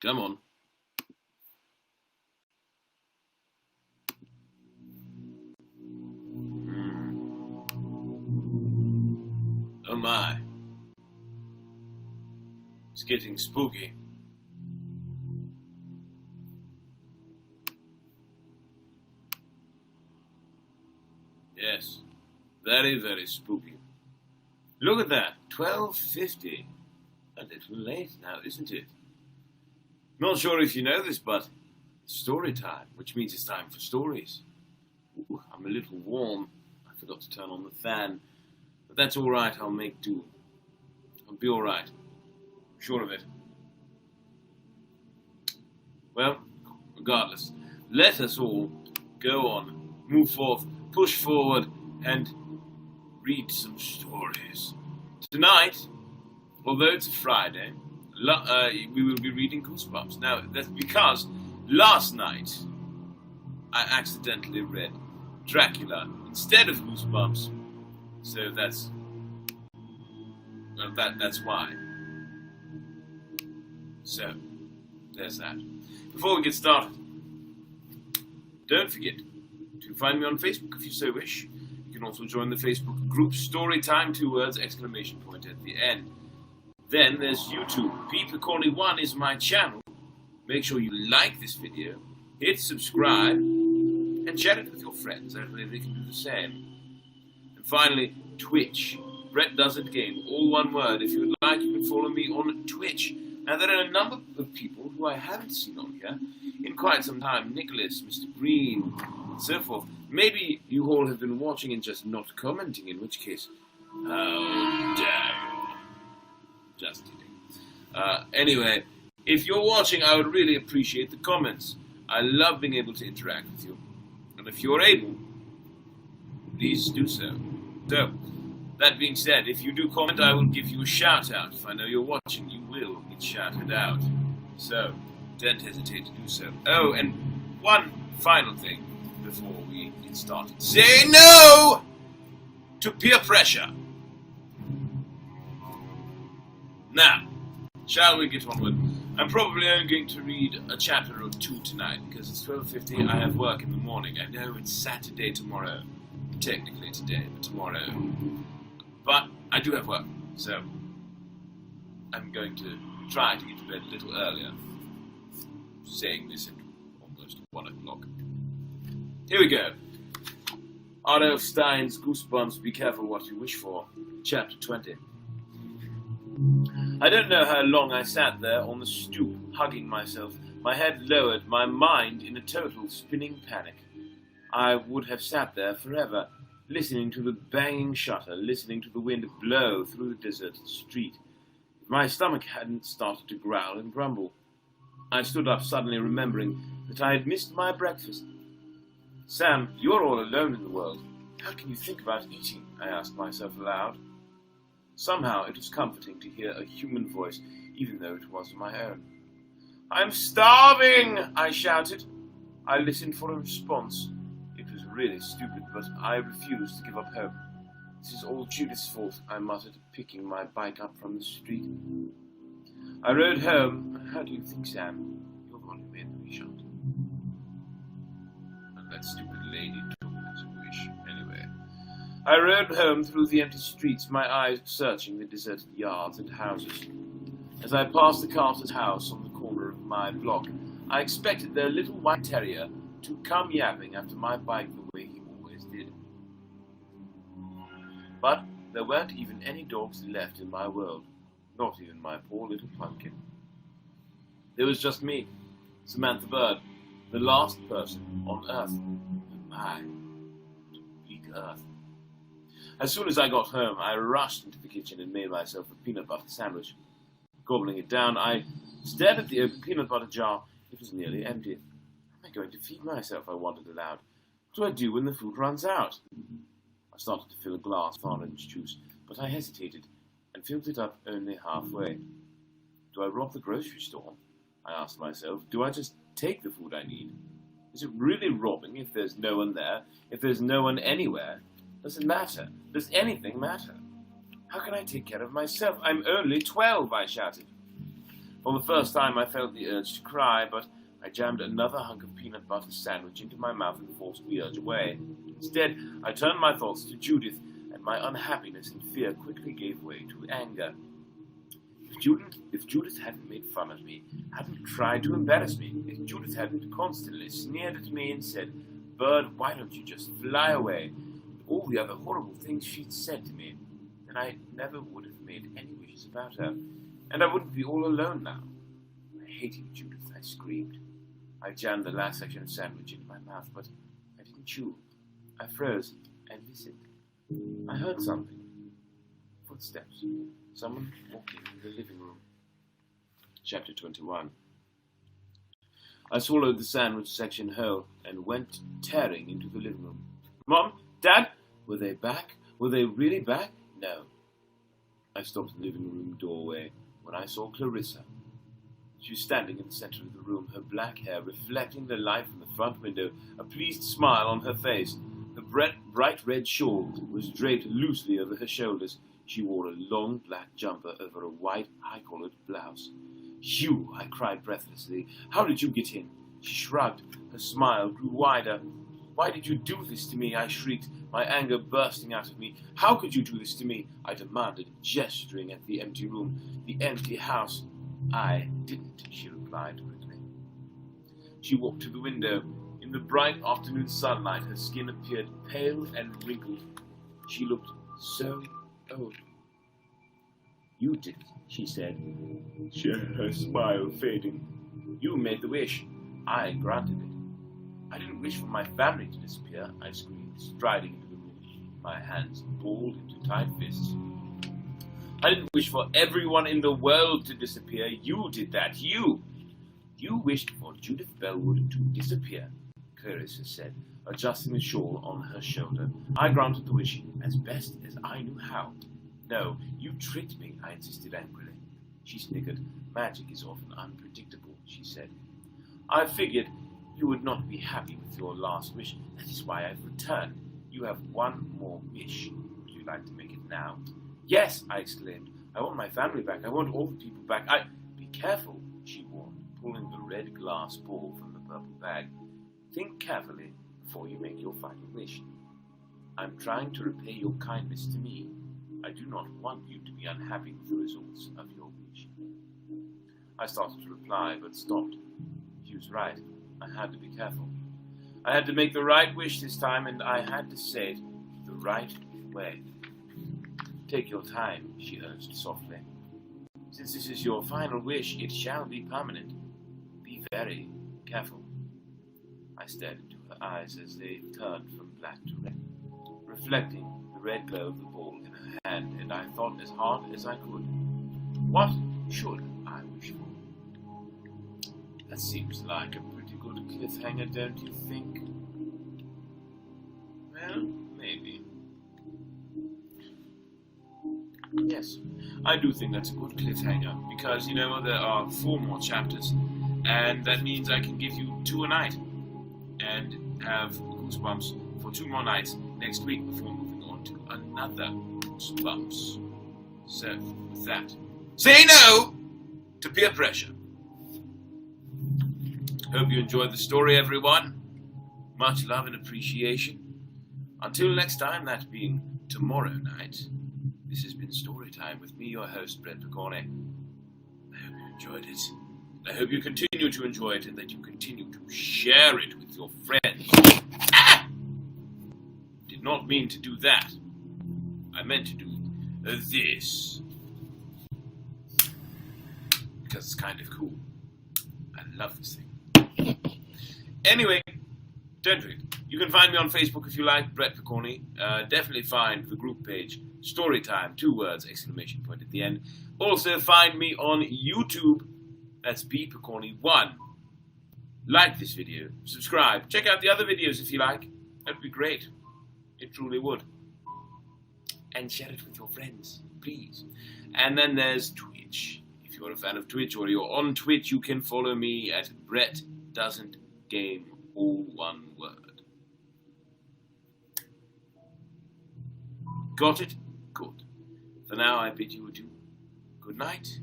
Come on. Oh my. It's getting spooky. Yes, very, very spooky. Look at that, 12:50. A little late now, isn't it? Not sure if you know this, but it's story time, which means it's time for stories. Ooh, I'm a little warm. I forgot to turn on the fan. But that's all right, I'll make do. I'll be all right. Sure of it. Well, regardless, let us all go on, move forth, push forward, and read some stories. Tonight, although it's a Friday, we will be reading Goosebumps. Now, that's because last night I accidentally read Dracula instead of Goosebumps. So that's why. So, there's that. Before we get started, don't forget to find me on Facebook if you so wish. You can also join the Facebook group Storytime, 2 words, exclamation point at the end. Then there's YouTube. PeteMcCauley1 is my channel. Make sure you like this video, hit subscribe, and share it with your friends. I believe they can do the same. And finally, Twitch. Brett Doesn't Game, all one word. If you would like, you can follow me on Twitch. Now, there are a number of people who I haven't seen on here in quite some time. Nicholas, Mr. Green, and so forth. Maybe you all have been watching and just not commenting, in which case, how dare you. Just kidding. Anyway, if you're watching, I would really appreciate the comments. I love being able to interact with you. And if you're able, please do so. So, that being said, if you do comment, I will give you a shout out. If I know you're watching, you will get shouted out. So, don't hesitate to do so. Oh, and one final thing before we get started. Say no to peer pressure. Now, shall we get onward? I'm probably only going to read a chapter or two tonight because it's 12:50. I have work in the morning. I know it's Saturday tomorrow. Technically today, but tomorrow. But I do have work, so I'm going to try to get to bed a little earlier. Saying this at almost 1 o'clock. Here we go. Otto Stein's Goosebumps, Be Careful What You Wish For, Chapter 20. I don't know how long I sat there on the stoop, hugging myself, my head lowered, my mind in a total spinning panic. I would have sat there forever, listening to the banging shutter, listening to the wind blow through the deserted street. If my stomach hadn't started to growl and grumble. I stood up, suddenly remembering that I had missed my breakfast. Sam, you're all alone in the world. How can you think about eating? I asked myself aloud. Somehow it was comforting to hear a human voice, even though it wasn't my own. I'm starving! I shouted. I listened for a response. It was really stupid, but I refused to give up hope. This is all Judith's fault, I muttered, picking my bike up from the street. I rode home. How do you think, Sam? Your volume in, he shouted. And that stupid lady took it as a wish. Anyway, I rode home through the empty streets, my eyes searching the deserted yards and houses. As I passed the Carter's house on the corner of my block, I expected their little white terrier to come yapping after my bike the way he always did. But there weren't even any dogs left in my world, not even my poor little pumpkin. There was just me, Samantha Bird, the last person on Earth. And my bleak Earth. As soon as I got home, I rushed into the kitchen and made myself a peanut butter sandwich. Gobbling it down, I stared at the open peanut butter jar. It was nearly empty. How am I going to feed myself? I wondered aloud. What do I do when the food runs out? I started to fill a glass of orange juice, but I hesitated and filled it up only halfway. Do I rob the grocery store? I asked myself. Do I just take the food I need? Is it really robbing if there's no one there, if there's no one anywhere? Does it matter? Does anything matter? How can I take care of myself? I'm only 12, I shouted. For the first time I felt the urge to cry, but I jammed another hunk of peanut butter sandwich into my mouth and forced the urge away. Instead, I turned my thoughts to Judith, and my unhappiness and fear quickly gave way to anger. If Judith hadn't made fun of me, hadn't tried to embarrass me, if Judith hadn't constantly sneered at me and said, "Bird, why don't you just fly away?" and all the other horrible things she'd said to me, then I never would have made any wishes about her, and I wouldn't be all alone now. I hated Judith, I screamed. I jammed the last section of sandwich into my mouth, but I didn't chew. I froze and listened. I heard something. Footsteps. Someone walking in the living room. Chapter 21. I swallowed the sandwich section whole and went tearing into the living room. Mom? Dad? Were they back? Were they really back? No. I stopped at the living room doorway when I saw Clarissa. She was standing in the center of the room, her black hair reflecting the light from the front window, a pleased smile on her face. The bright red shawl was draped loosely over her shoulders. She wore a long black jumper over a white, high-collared blouse. "You!" I cried breathlessly. "How did you get in?" She shrugged. Her smile grew wider. "Why did you do this to me?" I shrieked, my anger bursting out of me. "How could you do this to me?" I demanded, gesturing at the empty room, the empty house. "I didn't," she replied quickly. She walked to the window. In the bright afternoon sunlight, her skin appeared pale and wrinkled. She looked so old. "You did it," she said, her smile fading. "You made the wish. I granted it." "I didn't wish for my family to disappear," I screamed, striding into the room, my hands balled into tight fists. "I didn't wish for everyone in the world to disappear. You did that. You wished for Judith Bellwood to disappear," Clarissa said, adjusting the shawl on her shoulder. "I granted the wish as best as I knew how." "No, you tricked me," I insisted angrily. She snickered. "Magic is often unpredictable," she said. "I figured you would not be happy with your last wish. That is why I've returned. You have one more wish. Would you like to make it now?" "Yes," I exclaimed. "I want my family back. I want all the people back. Be careful," she warned, pulling the red glass ball from the purple bag. "Think carefully before you make your final wish. I'm trying to repay your kindness to me. I do not want you to be unhappy with the results of your wish." I started to reply, but stopped. She was right. I had to be careful. I had to make the right wish this time, and I had to say it the right way. "Take your time," she urged softly. "Since this is your final wish, it shall be permanent. Be very careful." I stared into her eyes as they turned from black to red, reflecting the red glow of the ball in her hand, and I thought as hard as I could. What should I wish for? That seems like a pretty good cliffhanger, don't you think? Well, maybe. Yes, I do think that's a good cliffhanger, because, there are 4 more chapters, and that means I can give you 2 a night, and have Goosebumps for 2 more nights next week before moving on to another Goosebumps. So, with that, say no to peer pressure. Hope you enjoyed the story, everyone. Much love and appreciation. Until next time, that being tomorrow night, this has been Storytime with me, your host, Brett Picorni. I hope you enjoyed it. I hope you continue to enjoy it and that you continue to share it with your friends. Did not mean to do that. I meant to do this. Because it's kind of cool. I love this thing. Anyway, don't forget, you can find me on Facebook if you like, Brett Picorni. Definitely find the group page, Storytime, 2 words, exclamation point at the end. Also find me on YouTube, that's B Picorni 1. Like this video, subscribe, check out the other videos if you like. That would be great. It truly would. And share it with your friends, please. And then there's Twitch. If you're a fan of Twitch or you're on Twitch, you can follow me at Brett Doesn't Game, all one word. Got it? Good. For now, I bid you adieu. Good night.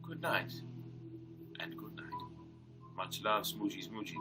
Good night. and good night. Much love, Smoochy Smoochy.